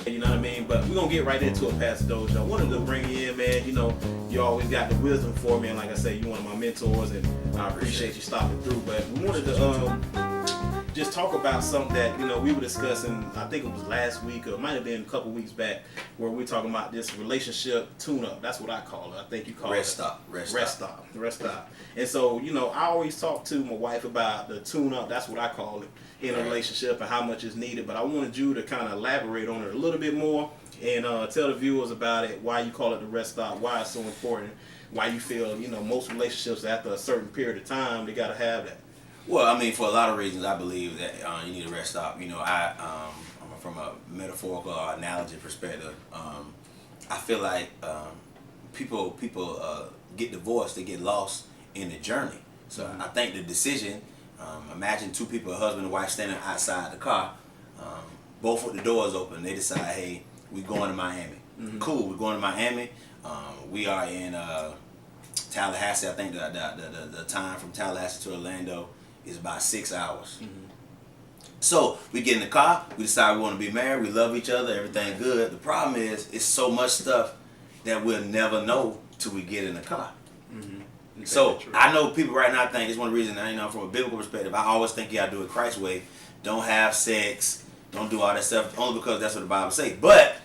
You know what I mean? But we're going to get right into it, Pastor Dozier. I wanted to bring you in, man. You know, you always got the wisdom for me. And like I said, you're one of my mentors, and I appreciate you stopping through. But we wanted to just talk about something that, you know, we were discussing, I think it was last week, or it might have been a couple weeks back, where we were talking about this relationship tune-up. That's what I call it. I think you call it. Rest stop. And so, you know, I always talk to my wife about the tune-up. That's what I call it in a relationship and how much is needed. But I wanted you to kind of elaborate on it a little bit more and tell the viewers about it, why you call it the rest stop, why it's so important, why you feel, you know, most relationships after a certain period of time, they got to have that. Well, I mean, for a lot of reasons, I believe that you need a rest stop. You know, from a metaphorical or analogy perspective, I feel like people get divorced, they get lost in the journey. So I think the decision, imagine two people, a husband and wife, standing outside the car, both with the doors open. They decide, hey, we're going to Miami. Cool, we're going to Miami. We are in Tallahassee. I think the time from Tallahassee to Orlando is about 6 hours. So we get in the car, we decide we want to be married, we love each other, everything good. The problem is, it's so much stuff that we'll never know till we get in the car. So I know people right now think, it's one reason, you know, from a biblical perspective, I always think you gotta do it Christ's way. Don't have sex, don't do all that stuff, only because that's what the Bible says. But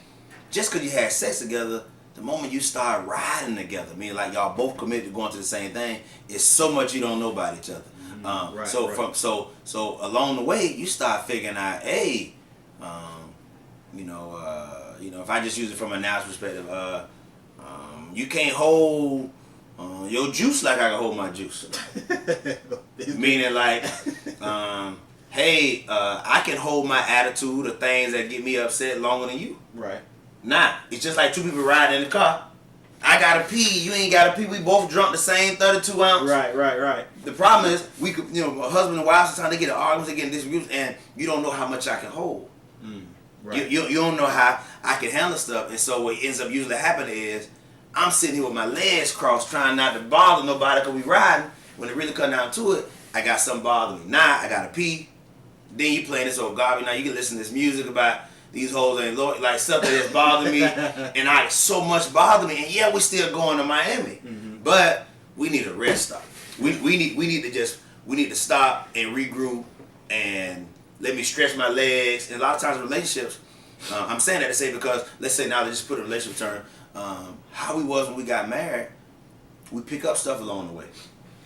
just because you had sex together, the moment you start riding together, meaning like y'all both committed to going to the same thing, it's so much you don't know about each other. So along the way, you start figuring out, hey, you know, if I just use it from a analogy perspective, you can't hold your juice like I can hold my juice. Meaning like, hey, I can hold my attitude or things that get me upset longer than you. Right. Nah, it's just like two people riding in the car. I gotta pee, you ain't gotta pee. We both drunk the same 32 ounce. Right. The problem is, we could, you know, a husband and wife, sometimes they get in arguments, they get in disputes, and you don't know how much I can hold. Right. You don't know how I can handle stuff, and so what ends up usually happening is, I'm sitting here with my legs crossed, trying not to bother nobody because we riding. When it really comes down to it, I got something bothering me. Now I gotta pee. Then you playing this old garbage. Now you can listen to this music about these hoes ain't like stuff that's bothering me, and I so much bother me. And yeah, we still going to Miami, but we need a rest stop. We need to stop and regroup and let me stretch my legs. And a lot of times in relationships, I'm saying that to say because let's say now let's just put a relationship term. How we was when we got married, we pick up stuff along the way.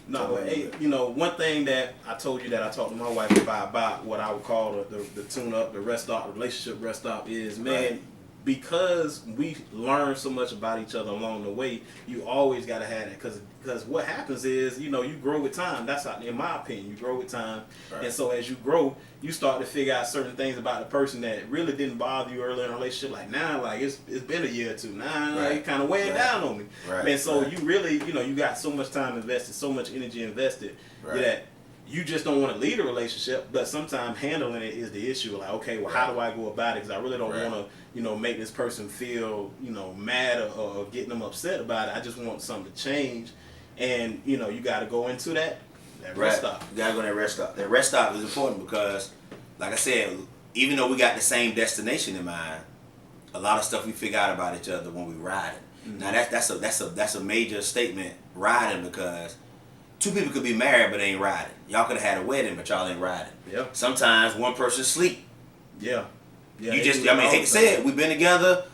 No, hey, you know, one thing that I told you that I talked to my wife about what I would call the tune-up, the rest stop, relationship rest stop is, man, because we learn so much about each other along the way, you always got to have that. Because what happens is, you know, you grow with time. That's how, in my opinion, you grow with time. Right. And so as you grow, you start to figure out certain things about the person that really didn't bother you earlier in a relationship. Like now, like it's been a year or two. Now, like, kind of weighing down on me. Right. And so you really, you know, you got so much time invested, so much energy invested that you just don't want to leave a relationship, but sometimes handling it is the issue. Like, okay, well, how do I go about it? Because I really don't want to, you know, make this person feel, you know, mad or getting them upset about it. I just want something to change. And, you know, you got to go into that rest stop. You got to go to that rest stop. That rest stop is important because, like I said, even though we got the same destination in mind, a lot of stuff we figure out about each other when we riding. Now, that's a major statement, riding, because two people could be married but ain't riding. Y'all could have had a wedding but y'all ain't riding. Yep. Sometimes one person sleep. Yeah. You just, I mean, I hate to say it, we've been together,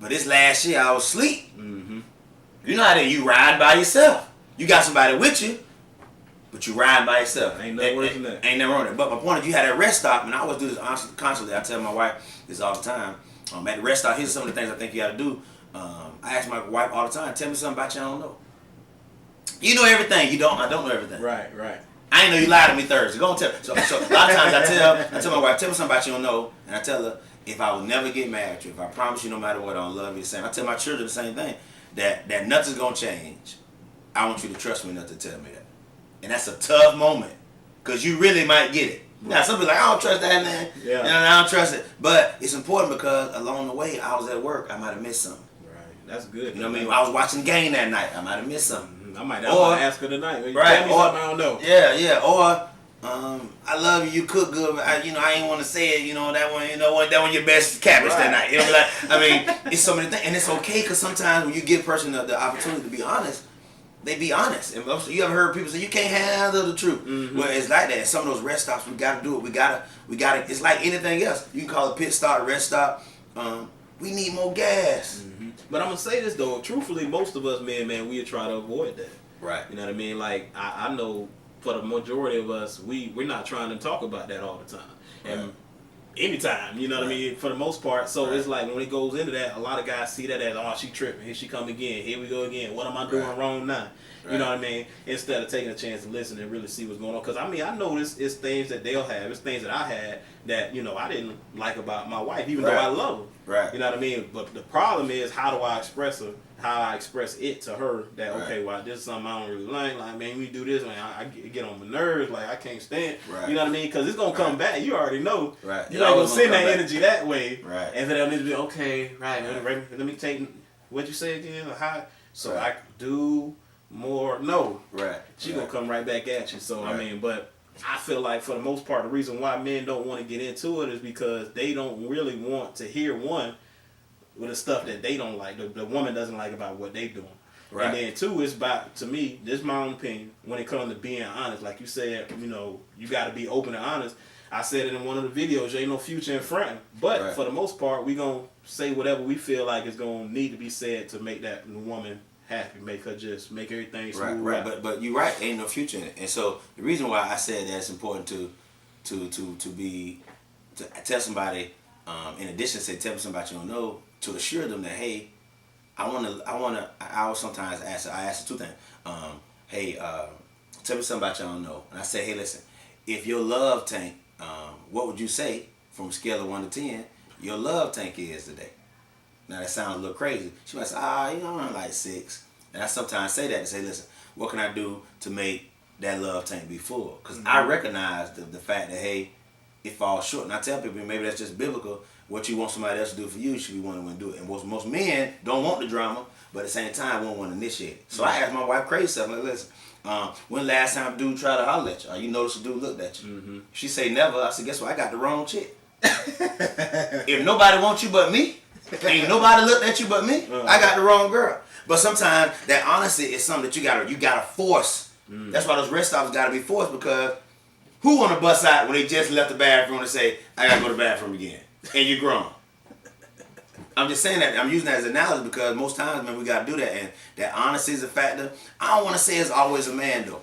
but this last year I was asleep. You know how that you ride by yourself. You got somebody with you, but you ride by yourself. Ain't nothing worse than that. Ain't nothing wrong with that. But my point is, you had that rest stop, and I always do this constantly. I tell my wife this all the time. At the rest stop, here's some of the things I think you got to do. I ask my wife all the time, tell me something about you I don't know. You know everything. You don't. I don't know everything. Right. I ain't know you lied to me Thursday. Go and tell. So a lot of times I tell my wife, tell me something about you don't know, and I tell her, if I will never get married to you, if I promise you no matter what, I'll love you the same. I tell my children the same thing, that nothing's gonna change. I want you to trust me enough to tell me that. And that's a tough moment, because you really might get it. Right. Now, some people like, I don't trust that man. Yeah. I don't trust it. But it's important because along the way, I was at work, I might have missed something. Right. That's good. You know what I mean? I was watching the game that night, I might have missed something. I might ask her tonight. Right. Tell me something I don't know. Yeah. Or I love you. You cook good. But I ain't want to say it. That one your best cabbage that night. It's so many things, and it's okay because sometimes when you give a person the opportunity to be honest, they be honest. And you ever heard people say you can't handle the truth? Well, it's like that. Some of those rest stops, we gotta do it. We gotta. It's like anything else. You can call it pit stop, rest stop. We need more gas. But I'm gonna say this though. Truthfully, most of us men, we try to avoid that. Right. You know what I mean? Like I know for the majority of us, we're not trying to talk about that all the time. And anytime, you know what I mean? For the most part. So it's like when it goes into that, a lot of guys see that as, oh, she tripping. Here she come again. Here we go again. What am I doing wrong now? You know what I mean? Instead of taking a chance to listen and really see what's going on. Because, I know it's things that they'll have. It's things that I had that, I didn't like about my wife, even though I love her. Right. You know what I mean? But the problem is, how do I express her? How I express it to her that, okay, well, this is something I don't really like. Like, man, we do this, man, I get on my nerves. Like, I can't stand. Right. You know what I mean? Because it's going to come back. You already know. Right. You're not going to send that energy that way. Right. And then it'll be, okay, right. Let me take, what you say again? So I do more. No. Right. She going to come right back at you. So, but I feel like for the most part, the reason why men don't want to get into it is because they don't really want to hear with the stuff that they don't like, the woman doesn't like about what they doing. Right. And then two, it's about, to me, this is my own opinion, when it comes to being honest. Like you said, you got to be open and honest. I said it in one of the videos, there ain't no future in front. But for the most part, we going to say whatever we feel like is going to need to be said to make that woman happy, make everything smooth. Right. But you're right, ain't no future in it. And so the reason why I said that it's important to tell somebody, in addition to say tell somebody you don't know, to assure them that, hey, I will sometimes ask two things. Hey, tell me something about you I don't know. And I say, hey, listen, if your love tank, what would you say from a scale of 1 to 10, your love tank is today? Now that sounds a little crazy. She might say, I'm like 6. And I sometimes say that and say, listen, what can I do to make that love tank be full? Because I recognize the fact that, hey, it falls short. And I tell people, maybe that's just biblical. What you want somebody else to do for you, you should be wanting to do it. And most men don't want the drama, but at the same time won't want to initiate it. So I asked my wife crazy stuff. Like, listen, when last time a dude tried to holler at you? You notice a dude looked at you? She say never. I said, guess what? I got the wrong chick. If nobody wants you but me, ain't nobody looked at you but me, I got the wrong girl. But sometimes that honesty is something that you gotta force. That's why those rest stops gotta be forced, because who wanna bust out when they just left the bathroom and say, I gotta go to the bathroom again? And you're grown. I'm just saying that. I'm using that as an analogy because most times, man, we gotta do that, and that honesty is a factor. I don't want to say it's always a man though.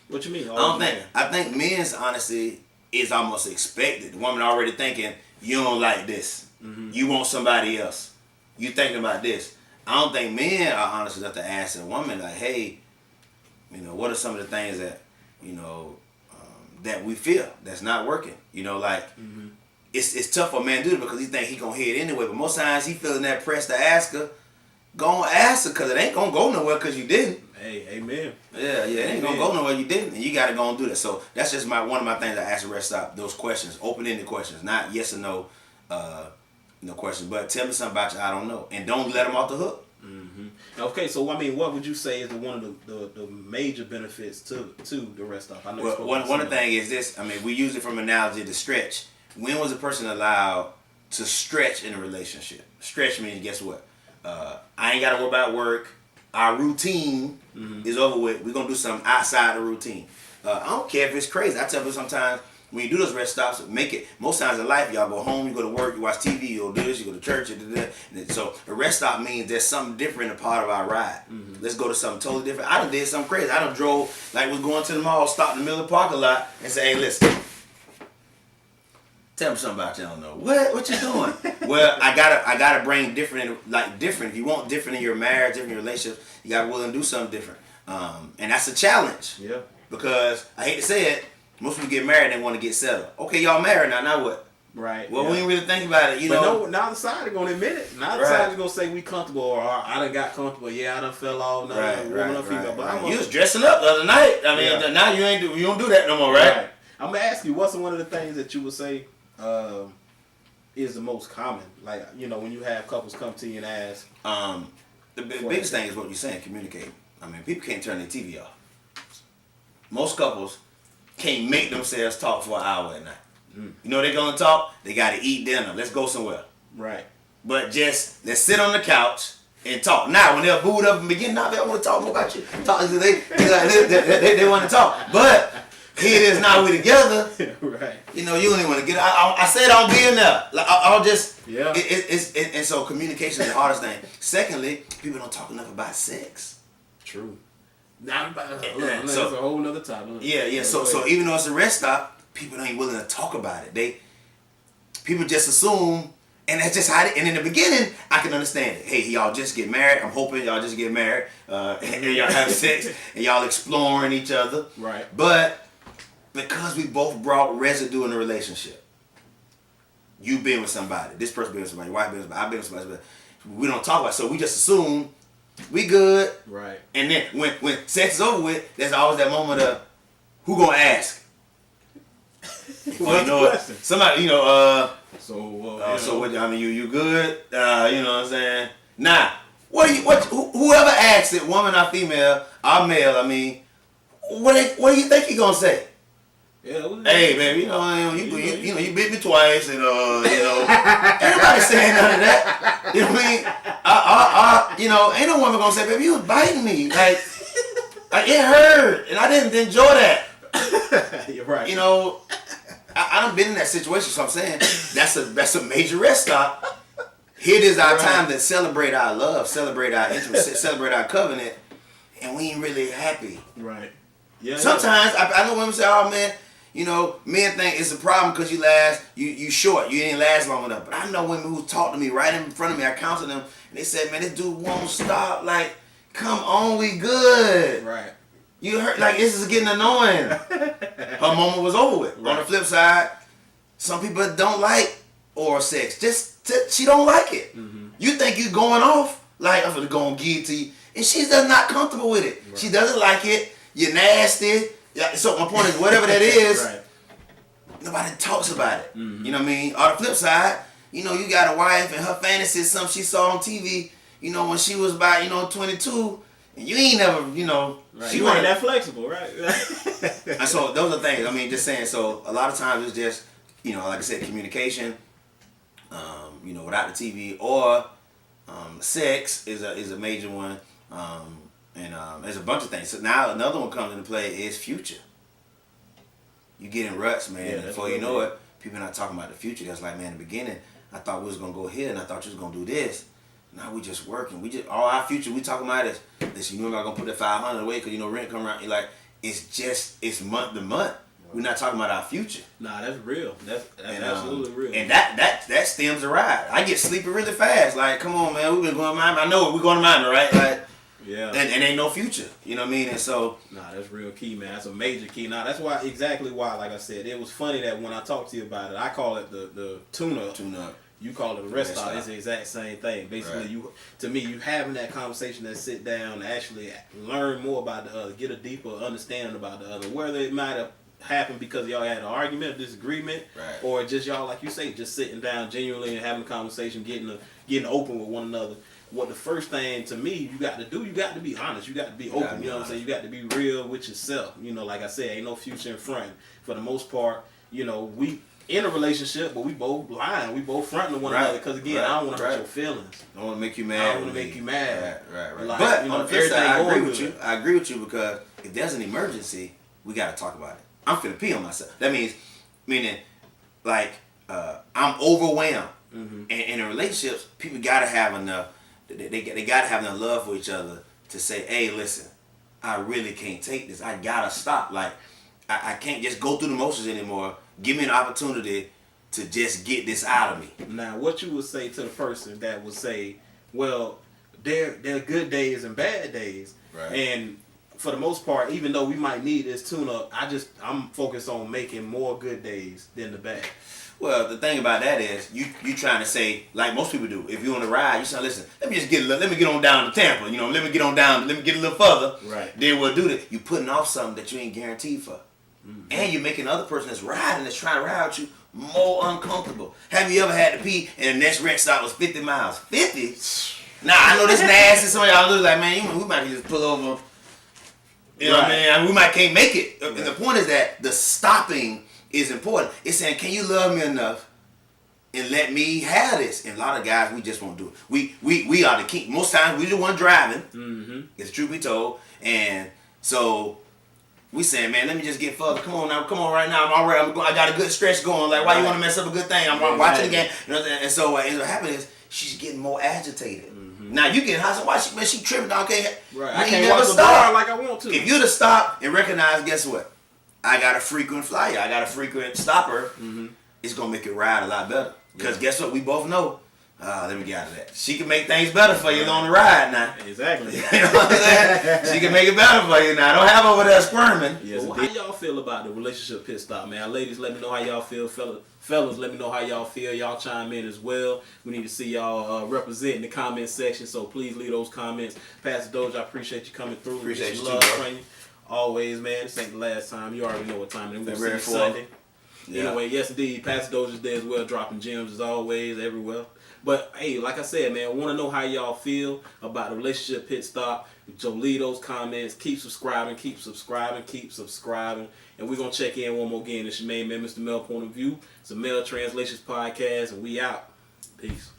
What you mean? I think men's honesty is almost expected. The woman already thinking you don't like this. You want somebody else. You thinking about this. I don't think men are honest enough to ask a woman like, hey, what are some of the things that that we feel that's not working? It's tough for a man to do it because he think he gonna hear it anyway. But most times he feeling that press to ask her. Go on, ask her, because it ain't gonna go nowhere because you didn't. Hey, amen. Yeah, it ain't gonna go nowhere you didn't, and you gotta go and do that. So that's just one of my things I ask the rest stop. Those questions, open-ended questions, not yes or no, questions. But tell me something about you I don't know, and don't let them off the hook. Okay, so what would you say is one of the major benefits to the rest stop? I know. Well, one of the things is this. We use it from analogy to stretch. When was a person allowed to stretch in a relationship? Stretch means, guess what? I ain't got to worry about work. Our routine is over with. We're going to do something outside the routine. I don't care if it's crazy. I tell people sometimes, when you do those rest stops, make it. Most times in life, y'all go home, you go to work, you watch TV, you do this, you go to church, you do that. So a rest stop means there's something different a part of our ride. Let's go to something totally different. I done did something crazy. I done drove, like was going to the mall, stopped in the middle of the parking lot, and say, hey, listen. Tell me something about you I don't know. What you doing? Well, I gotta bring different. If you want different in your marriage, different in your relationship, you gotta be willing to do something different. And that's a challenge. Yeah. Because I hate to say it, most people get married and want to get settled. Okay, y'all married now what? Right. Well, we ain't really think about it, But no, now the side is gonna admit it. Now the side is gonna say we comfortable, or I done got comfortable. Yeah, I done fell off. Female. But you was dressing up the other night. Now you don't do that no more, right? I'm gonna ask you, what's one of the things that you would say is the most common? Like, when you have couples come to you and ask. The biggest thing is what you're saying, communicate. People can't turn their TV off. Most couples can't make themselves talk for an hour at night. You know they're gonna talk. They gotta eat dinner. Let's go somewhere. Right. But just let's sit on the couch and talk. Now when they're booed up and begin, now they don't want to talk more about you. Talk. They want to talk. But here it is now we together. Right. You know you don't even want to get. I said I'll be in there. Like, I'll just. Yeah. And so communication is the hardest thing. Secondly, people don't talk enough about sex. True. Now, So- that's a whole nother topic. Yeah. So even though it's a rest stop, people ain't willing to talk about it. People just assume, and that's just how. And in the beginning, I can understand it. Hey, y'all just get married. I'm hoping y'all just get married, and y'all have sex, and y'all exploring each other. Right. But because we both brought residue in the relationship, you been with somebody, this person been with somebody, your wife been with somebody, I've been with somebody. We don't talk about it, so we just assume we good. Right. And then when sex is over with, there's always that moment of who gonna ask. Well, you know what? Somebody, so what? I mean, you good? You know what I'm saying? Nah. Whoever asks it, woman or female or male, I mean, what do you think he gonna say? Yeah. Hey, baby, you bit me twice, and everybody saying none of that. You know what I mean? Ain't no woman gonna say, baby, you was biting me, like it hurt, and I didn't enjoy that. You're right. I done been in that situation, so I'm saying that's a major rest stop. Here is our time to celebrate our love, celebrate our intimacy, celebrate our covenant, and we ain't really happy. Right. Yeah. Sometimes I know women say, "Oh man, men think it's a problem because you short, you didn't last long enough." But I know women who talk to me right in front of me. I counsel them, and they said, "Man, this dude won't stop. Like, come on, we good." Right. You heard, like, this is getting annoying. Her moment was over with. Right. On the flip side, some people don't like oral sex. She don't like it. Mm-hmm. You think you going off, like, I'm gonna go and give it to you, and she's just not comfortable with it. Right. She doesn't like it. You're nasty. So my point is, whatever that is, right. Nobody talks about it. Mm-hmm. You know what I mean? On the flip side, you got a wife and her fantasy is something she saw on TV, when she was about, 22, and you ain't never, Right. You ain't that flexible, right? And so those are things. I mean, just saying. So a lot of times it's just, like I said, communication. Without the TV, or sex is a major one. And there's a bunch of things. So now another one comes into play is future. You get in ruts, man. Yeah, before you know it, people not talking about the future. That's like, man, in the beginning, I thought we was gonna go here, and I thought you was gonna do this. Now we just working. All our future we talking about is this. You're not gonna put that $500 away because rent come around. You're like, it's month to month. We're not talking about our future. Nah, that's real. That's absolutely real. And that stems the ride. I get sleepy really fast. Like, come on, man, we've been going to Miami. I know we're going to Miami, right? Like, yeah. And ain't no future. You know what I mean? And so. Nah, that's real key, man. That's a major key. Nah, that's exactly why, like I said, it was funny that when I talked to you about it, I call it the tune-up. Tune-up. You call it a rest stop. It's the exact same thing. Basically, right. You having that conversation, that sit down, actually learn more about the other, get a deeper understanding about the other, whether it might have happened because y'all had an argument, a disagreement, right. or just y'all, like you say, just sitting down genuinely and having a conversation, getting open with one another. What the first thing to me you got to do, you got to be honest. You got to be open. You know what I'm saying? You got to be real with yourself. Like I said, ain't no future in front. For the most part, we in a relationship, but we both lying. We both fronting to one another. Because again, I don't want to hurt your feelings. I don't want to make you mad. I don't want to make you mad. Right. Like, but on the flip side, I agree with you because if there's an emergency, we got to talk about it. I'm finna pee on myself. That meaning, like, I'm overwhelmed. Mm-hmm. And in relationships, people gotta have enough. They gotta have enough love for each other to say, "Hey, listen, I really can't take this. I gotta stop. Like, I can't just go through the motions anymore. Give me an opportunity to just get this out of me." Now, what you would say to the person that would say, "Well, there are good days and bad days," right. And for the most part, even though we might need this tune-up, I'm focused on making more good days than the bad. Well, the thing about that is, you trying to say, like most people do, if you on a ride, you say, listen, let me get on down to Tampa, let me get a little further. Right. Then we'll do that. You putting off something that you ain't guaranteed for. Mm-hmm. And you're making the other person that's riding, that's trying to ride with you, more uncomfortable. Have you ever had to pee and the next rest stop was 50 miles? 50? Nah, I know this nasty. Some of y'all look like, man, we might just pull over. You know what I Right. mean? I mean, we might can't make it. Right. The point is that the stopping is important. It's saying, can you love me enough and let me have this? And a lot of guys, we just won't do it. We are the king. Most times we the one driving. Mm-hmm. It's truth be told. And so we saying, man, let me just get fucked. Come on now, come on right now. I'm all right. I got a good stretch going. Like, why you want to mess up a good thing? I'm watching the game. You know, and so what happened is she's getting more agitated. Mm-hmm. Now you getting hot. So why she tripping? Dog, Right. I I can't never watch the stop. bar like I want to. If you'd have stopped and recognized, guess what? I got a frequent flyer. I got a frequent stopper. Mm-hmm. It's gonna make it ride a lot better. Because guess what? We both know. Let me get out of that. She can make things better for you on the ride now. Exactly. You know what I'm saying? She can make it better for you now. Don't have over there squirming. Yes, how y'all feel about the relationship pit stop, man? Ladies, let me know how y'all feel. Fellas, let me know how y'all feel. Y'all chime in as well. We need to see y'all represent in the comment section, so please leave those comments. Pastor Dozier, I appreciate you coming through. Appreciate you love too, bro. from you. Always, man. This ain't the last time. You already know what time it is. We're February going to see you 4th. Sunday. Yeah. Anyway, yes, indeed. Pastor Dozier's there as well, dropping gems as always, everywhere. But, hey, like I said, man, I want to know how y'all feel about the relationship pit stop. So leave those comments. Keep subscribing. And we're going to check in one more again. It's your main man, Mr. Mel Point of View. It's a Mel Translations podcast, and we out. Peace.